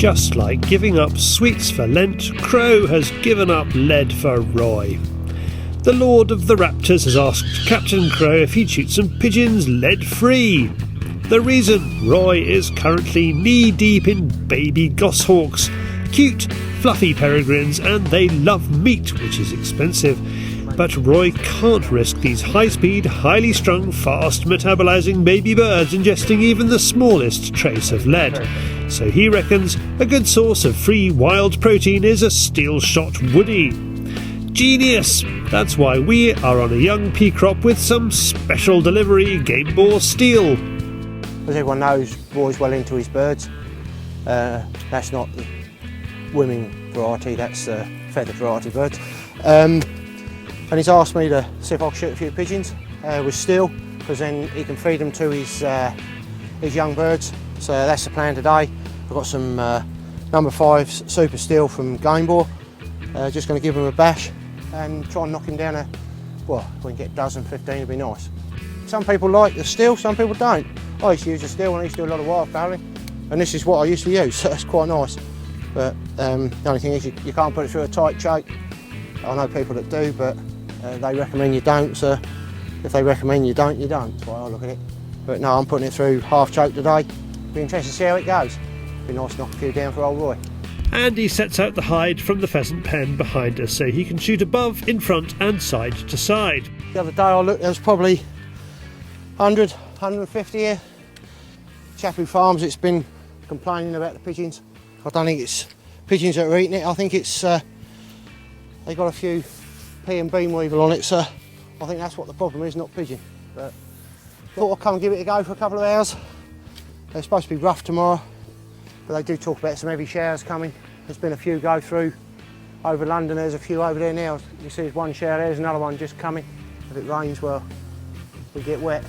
Just like giving up sweets for Lent, Crow has given up lead for Roy. The Lord of the Raptors has asked Captain Crow if he'd shoot some pigeons lead-free. The reason? Roy is currently knee-deep in baby goshawks, cute, fluffy peregrines, and they love meat, which is expensive. But Roy can't risk these high-speed, highly strung, fast metabolising baby birds ingesting even the smallest trace of lead. So he reckons a good source of free wild protein is a steel-shot woody. Genius! That's why we are on a young pea crop with some special delivery game bore steel. As everyone knows, Roy's well into his birds. That's not the women variety, that's feathered variety birds. And he's asked me to see if I can shoot a few pigeons with steel, because then he can feed them to his young birds. So that's the plan today. I've got some number 5 super steel from Game Bore. Just going to give him a bash and try and knock him down well, if we can get a dozen, 15, it'd be nice. Some people like the steel, some people don't. I used to use the steel when I used to do a lot of wild fowling, and this is what I used to use, so it's quite nice. But the only thing is you can't put it through a tight choke. I know people that do, but they recommend you don't, so if they recommend you don't, you don't. That's why I look at it. But no, I'm putting it through half choke today. Be interested to see how it goes. Be nice to knock a few down for old Roy. Andy sets out the hide from the pheasant pen behind us so he can shoot above, in front and side to side. The other day I looked, there was probably 100, 150 here. Chap who farms it's been complaining about the pigeons. I don't think it's pigeons that are eating it, I think it's they got a few pea and bean weevil on it, so I think that's what the problem is, not pigeon. But thought I'd come and give it a go for a couple of hours. They're supposed to be rough tomorrow, but they do talk about some heavy showers coming. There's been a few go through over London, there's a few over there now. You see there's one shower, there's another one just coming. If it rains, well, we get wet.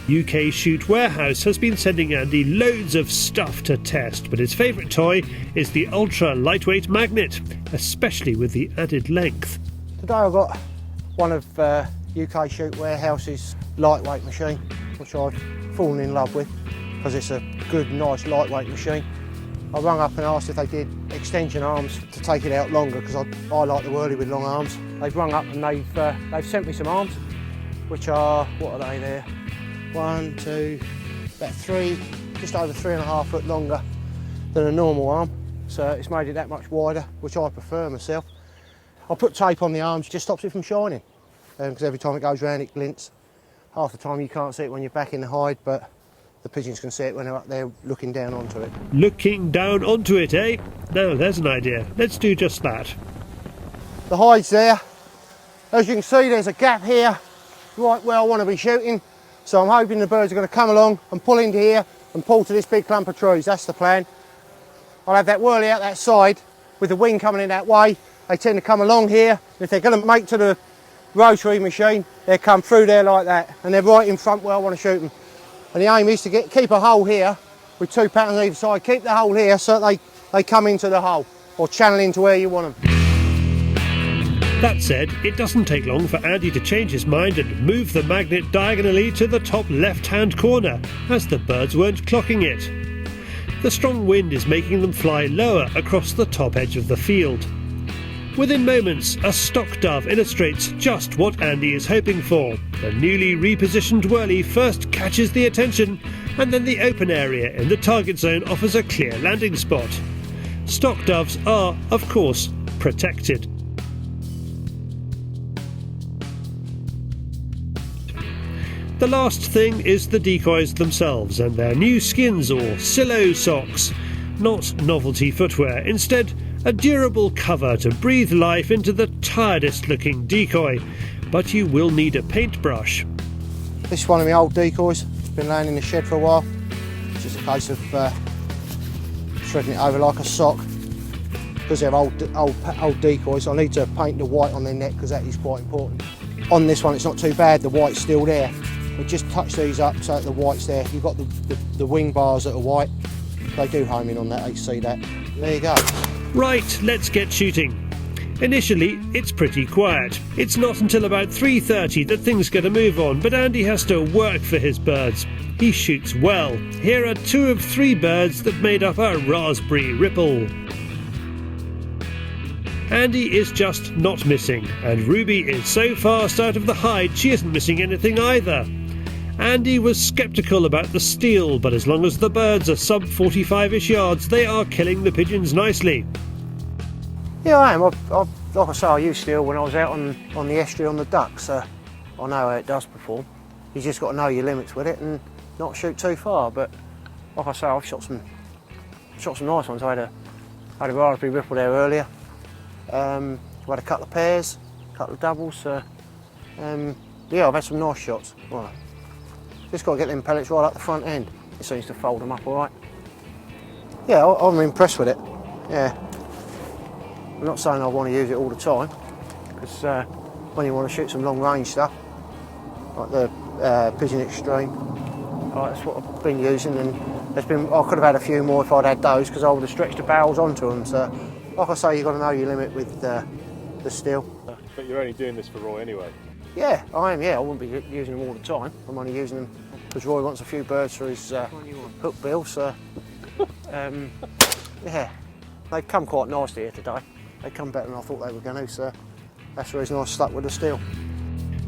UKShootWarehouse has been sending Andy loads of stuff to test, but his favourite toy is the ultra lightweight magnet, especially with the added length. Today I've got one of UKShootWarehouse's lightweight machine, which I've fallen in love with because it's a good, nice, lightweight machine. I rang up and asked if they did extension arms to take it out longer, because I like the whirly with long arms. They've rung up and they've sent me some arms, which are, what are they there? 1, 2, about 3, just over 3.5 foot longer than a normal arm. So it's made it that much wider, which I prefer myself. I put tape on the arms, just stops it from shining, because every time it goes round it glints. Half the time you can't see it when you're back in the hide, but the pigeons can see it when they're up there looking down onto it. Looking down onto it, eh? Now there's an idea. Let's do just that. The hide's there. As you can see, there's a gap here, right where I want to be shooting. So I'm hoping the birds are going to come along and pull into here and pull to this big clump of trees. That's the plan. I'll have that whirly out that side with the wind coming in that way. They tend to come along here. If they're going to make to the rotary machine, they'll come through there like that, and they're right in front where I want to shoot them. And the aim is to keep a hole here with 2 patterns either side. Keep the hole here so that they come into the hole or channel into where you want them. That said, it doesn't take long for Andy to change his mind and move the magnet diagonally to the top left-hand corner, as the birds weren't clocking it. The strong wind is making them fly lower across the top edge of the field. Within moments, a stock dove illustrates just what Andy is hoping for. The newly repositioned whirly first catches the attention, and then the open area in the target zone offers a clear landing spot. Stock doves are, of course, protected. The last thing is the decoys themselves and their new skins, or Sillosocks. Not novelty footwear, instead a durable cover to breathe life into the tiredest looking decoy. But you will need a paintbrush. This is one of my old decoys. It's been laying in the shed for a while. It's just a case of shredding it over like a sock. Because they're old decoys, I need to paint the white on their neck because that is quite important. On this one it's not too bad, the white's still there. We just touch these up so that the white's there. You've got the wing bars that are white. They do home in on that, you see that. There you go. Right, let's get shooting. Initially, it's pretty quiet. It's not until about 3:30 that things get a move on, but Andy has to work for his birds. he shoots well. Here are 2 of 3 birds that made up a raspberry ripple. Andy is just not missing, and Ruby is so fast out of the hide she isn't missing anything either. Andy was sceptical about the steel, but as long as the birds are sub 45ish yards, they are killing the pigeons nicely. Yeah, I am. Like I say, I used steel when I was out on the estuary on the ducks, so I know how it does perform. You just got to know your limits with it and not shoot too far. But like I say, I've shot some nice ones. I had a raspberry ripple there earlier. I had a couple of pairs, a couple of doubles. Yeah, I've had some nice shots. Right. Just got to get them pellets right up the front end. It seems to fold them up all right. Yeah, I'm impressed with it. Yeah. I'm not saying I want to use it all the time, because when you want to shoot some long range stuff, like the Pigeon Extreme, that's what I've been using, and I could have had a few more if I'd had those, because I would have stretched the barrels onto them. So, like I say, you've got to know your limit with the steel. But you're only doing this for Roy anyway? Yeah, I am, yeah. I wouldn't be using them all the time. I'm only using them because Roy wants a few birds for his hook bill, so yeah. They've come quite nicely here today. They come better than I thought they were going to, so that's the reason I stuck with the steel.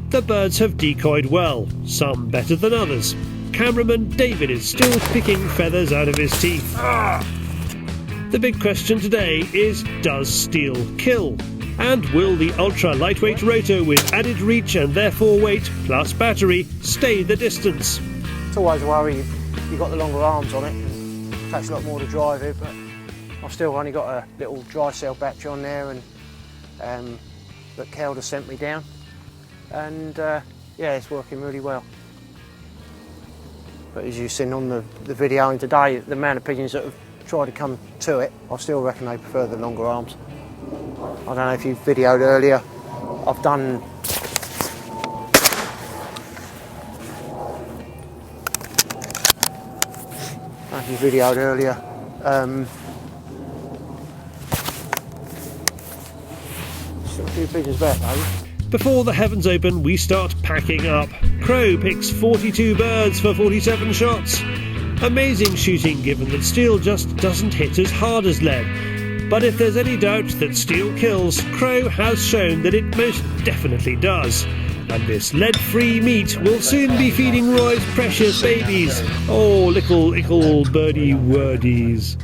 The birds have decoyed well, some better than others. Cameraman David is still picking feathers out of his teeth. The big question today is, does steel kill? And will the ultra lightweight rotor with added reach and therefore weight plus battery stay the distance? It's always a worry, you've got the longer arms on it, it takes a lot more to drive it, but I've still only got a little dry cell battery on there, and that Kelda sent me down, and yeah, it's working really well. But as you've seen on the video and today, the amount of pigeons that have tried to come to it, I still reckon they prefer the longer arms. I don't know if you videoed earlier, I've done still a few pigeons back though. Before the heavens open, we start packing up. Crow picks 42 birds for 47 shots. Amazing shooting, given that steel just doesn't hit as hard as lead. But if there's any doubt that steel kills, Crow has shown that it most definitely does. And this lead-free meat will soon be feeding Roy's precious babies. Oh, little birdie wordies.